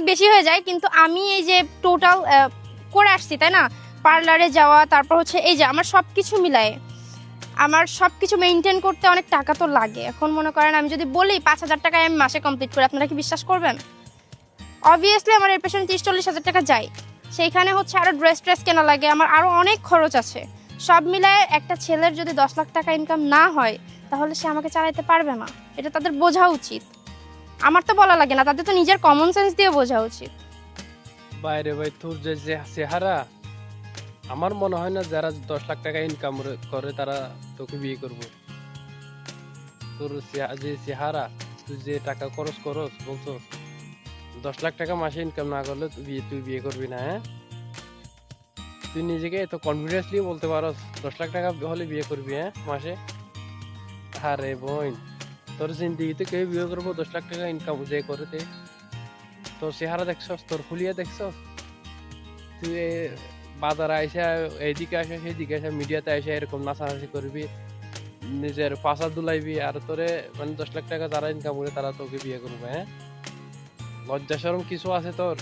অনেক বেশি হয়ে যায়, কিন্তু আমি এই যে টোটাল করে আসছি তাই না, পার্লারে যাওয়া, তারপর হচ্ছে এই যে আমার সব কিছু মিলায় আমার সব কিছু মেনটেন করতে অনেক টাকা তো লাগে। এখন মনে করেন আমি যদি বলি 5,000 টাকায় আমি মাসে কমপ্লিট করি, আপনারা কি বিশ্বাস করবেন? অবভিয়াসলি আমার এর পেছনে 30-40 হাজার টাকা যায়। সেইখানে হচ্ছে আরও ড্রেস কেনা লাগে, আমার আরও অনেক খরচ আছে। সব মিলায় একটা ছেলের যদি 10 লাখ টাকা ইনকাম না হয়, তাহলে সে আমাকে চালাতে পারবে না। এটা তাদের বোঝা উচিত। আমার তো বলা লাগে না, তাদের তো নিজের কমন সেন্স দিয়ে বোঝা উচিত। বাইরে ভাই তোর যে যে চেহারা, আমার মনে হয় না যারা 10 লাখ টাকা ইনকাম করে তারা তোকে বিয়ে করবো। তোর যে চেহারা, তুই যে টাকা খরচ করস বলছো, 10 লাখ টাকা মাসে ইনকাম না করলে তুই বিয়ে করবি না, হ্যাঁ? তুই নিজেকে এত কনফিডেন্সলি বলতে পারস 10 লাখ টাকা হলে বিয়ে করবি, হ্যাঁ, মাসে? আরে বোন, তোর জিন্দিগিতে কেউ বিয়ে করবো 10 লাখ টাকা ইনকাম যে করে দে? তোর চেহারা দেখছস, তোর ফুলিয়া দেখছস? তুই বাজারে আইসা এইদিকে আসা সেইদিকে আসা মিডিয়াতে আসা এরকম নাচানাচি করবি, নিজের পাশা দুলাইবি, আর তোরে মানে 10 লাখ টাকা যারা ইনকাম করে তারা তোকে বিয়ে করবে, হ্যাঁ? লজ্জা শরম কিছু আছে তোর?